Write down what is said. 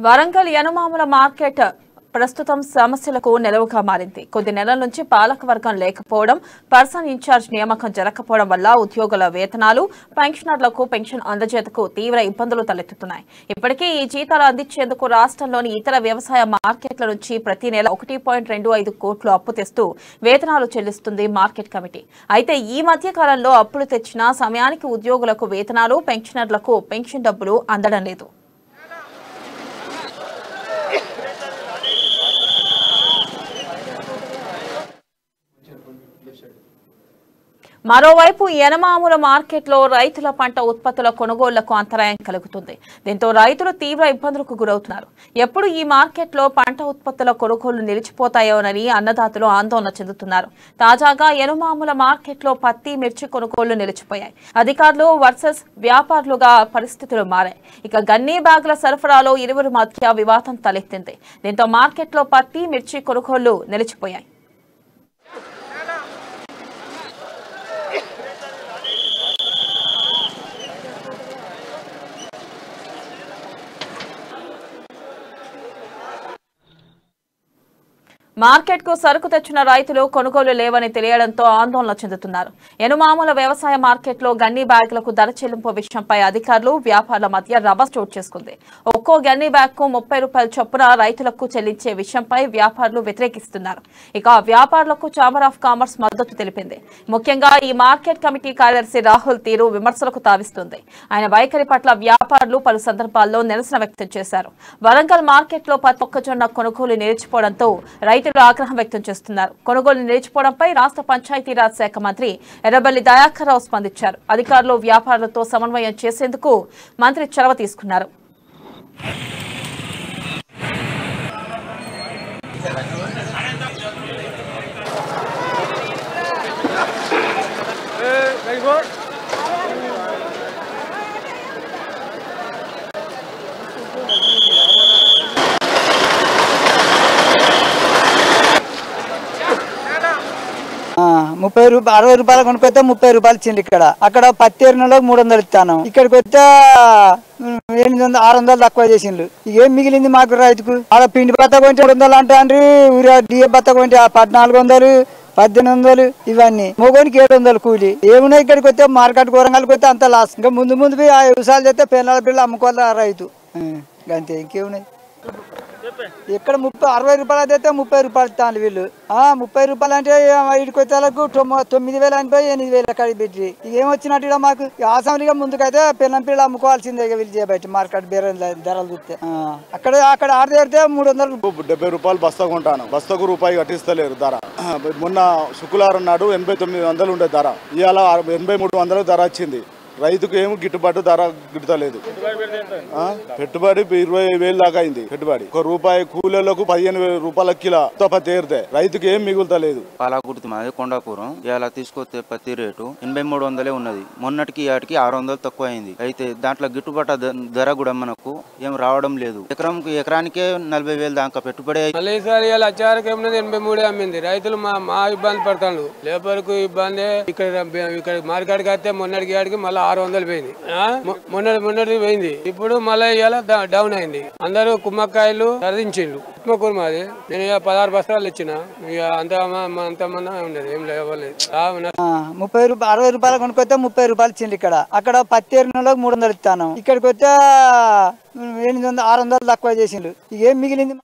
Warangal యనమాముల market ప్రస్తుతం సమస్యలకు నెలవుగా మారింది. కొద్ది నెలల నుంచి పాలకవర్గం లేకపోవడం, పర్సన్ ఇన్ఛార్జ్ నియామకం జరగకపోవడం వల్ల ఉద్యోగుల వేతనాలు, పెన్షనర్లకు పెన్షన్ అందజేతకు తీవ్ర ఇబ్బందులు తలెత్తుతున్నాయి. ఇప్పటికే ఈ జీతాలు అందించేందుకు రాష్ట్రంలోని ఇతర వ్యవసాయ మార్కెట్ల నుంచి ప్రతి నెల 1.25 కోట్లు అప్పు తెస్తూ వేతనాలు చెల్లిస్తుంది మార్కెట్ కమిటీ. అయితే ఈ మధ్య కాలంలో అప్పులు తెచ్చిన సమయానికి ఉద్యోగులకు వేతనాలు, పెన్షనర్లకు పెన్షన్ డబ్బులు అందడం లేదు. మరోవైపు యనమాముల మార్కెట్లో రైతుల పంట ఉత్పత్తుల కొనుగోళ్లకు అంతరాయం కలుగుతుంది. దీంతో రైతులు తీవ్ర ఇబ్బందులకు గురవుతున్నారు. ఎప్పుడు ఈ మార్కెట్లో పంట ఉత్పత్తుల కొనుగోళ్లు నిలిచిపోతాయోనని అన్నదాతలు ఆందోళన చెందుతున్నారు. తాజాగా యనమాముల మార్కెట్లో పత్తి, మిర్చి కొనుగోళ్లు నిలిచిపోయాయి. అధికారులు వర్సెస్ వ్యాపారులుగా పరిస్థితులు మారాయి. ఇక గన్నీ బ్యాగుల సరఫరాలో ఇరువురి మధ్య వివాదం తలెత్తింది. దీంతో మార్కెట్లో పత్తి, మిర్చి కొనుగోళ్లు నిలిచిపోయాయి. మార్కెట్ కు సరుకు తెచ్చిన రైతులు కొనుగోలు లేవని తెలియడంతో ఆందోళన చెందుతున్నారు. యనమాముల వ్యవసాయ మార్కెట్లో గన్నీ బ్యాగులకు ధర చెల్లింపు విషయంపై అధికారులు, వ్యాపారుల మధ్య రభస చోటు చేసుకుంది. ఒక్కో గన్నీ బ్యాగ్ కు 30 రూపాయల చొప్పున రైతులకు చెల్లించే విషయంపై వ్యాపారులు వ్యతిరేకిస్తున్నారు. ఇక వ్యాపారులకు ఛాంబర్ ఆఫ్ కామర్స్ మద్దతు తెలిపింది. ముఖ్యంగా ఈ మార్కెట్ కమిటీ కార్యదర్శి రాహుల్ తీరు విమర్శలకు తావిస్తుంది. ఆయన వైఖరి పట్ల వ్యాపారులు పలు సందర్భాల్లో నిరసన వ్యక్తం చేశారు. వరంగల్ మార్కెట్లో మొక్కజొన్న కొనుగోలు నిలిచిపోవడంతో రైతులు ఆగ్రహం వ్యక్తం చేస్తున్నారు. కొనుగోలు నిలిచిపోవడంపై రాష్ట్ర పంచాయతీరాజ్ శాఖ మంత్రి ఎర్రబెల్లి దయాకర్ రావు స్పందించారు. అధికారులు, వ్యాపారులతో సమన్వయం చేసేందుకు మంత్రి చొరవ తీసుకున్నారు. ₹30 60 రూపాయలు కొనుక్కొస్తే 30 రూపాయలు ఇచ్చింది. అక్కడ పత్తి ఎరినలో 300 ఇస్తాను. ఇక్కడికి వస్తే 800 600 తక్కువ చేసిండ్రు. ఏం మిగిలింది మాకు రైతుకు? ఆడ పిండి బత్త కొంటే 200 అంటే డిఏ బత్త కొంటే 1400 1800 ఇవన్నీ మొగోనికి 700 కూలి. ఏమున్నాయి ఇక్కడికి వస్తే మార్కెట్ వరంగల్కి వస్తే అంత లాస్. ఇంకా ముందు ఆ వ్యవసాయాలు చేస్తే పెనాల బిడ్డలు అమ్ముకోవాలి రైతు అంతే. ఇంకేమున్నాయి ఇక్కడ 60 రూపాయలు అయితే 30 రూపాయలు ఇస్తాను వీళ్ళు. 30 రూపాయలు అంటే ఇటుకి వచ్చేలకు 9,000 అనిపోయి 8,000 కడిగి పెట్టి ఏమొచ్చినట్టు మాకు ఆసామిగా ముందుకైతే పిల్లం పిల్లలు అమ్ముకోవాల్సిందే వీళ్ళు చేయబట్టి మార్కెట్ బేర ధరలు చూస్తే. అక్కడ ఆడితే 300 70 రూపాయలు బస్తా కొంటాను. బస్తాకు రూపాయి కట్టిస్తలేరు ధర. మొన్న శుక్రవారం నాడు 8900 ఉండే ధర, ఇవాళ 8300 ధర వచ్చింది. రైతుకు ఏమో గిట్టుబాటు ధర గిట్టుతలేదు. పెట్టుబడి 20,000 దాకా అయింది. పెట్టుబడి ₹1 కూలీలకు 15,000 రూపాయల కిలో పత్తి ఏరితే రైతుకు ఏం మిగులుతలేదు. పాలకుర్తి మాది కొండాపురం. ఇలా తీసుకొస్తే పత్తి రేటు 8300 ఉన్నది. మొన్నటికి ఆటికి 600 తక్కువ అయింది. అయితే దాంట్లో గిట్టుబాటు ధర కూడా మనకు ఏం రావడం లేదు. ఎకరానికే 40,000 దాకా పెట్టుబడి. మళ్ళీసారి 83 అమ్మింది. రైతులు మా ఇబ్బంది పడతాడు. లేబర్ కు ఇబ్బంది. ఇక్కడ మార్కెట్ కి అయితే మొన్నటికి ఆడికి మళ్ళీ 600 పోయింది. మొన్నటి పోయింది. ఇప్పుడు మళ్ళీ ఇలా డౌన్ అయింది. అందరూ కుమ్మక్కాయలు తరదించిండు. ఉప్మకూరు మాది. నేను 16 బస్తాలు ఇచ్చిన. అంతమంది ఉండదు, ఏం లేవలేదు. 60 రూపాయలు కొనుక్కొస్తే 30 రూపాయలు ఇచ్చింది. అక్కడ పత్తి ఎరినలో 300 ఇస్తాను. ఇక్కడికి వస్తే 800 600 తక్కువ చేసిండ్రు. ఏం మిగిలింది?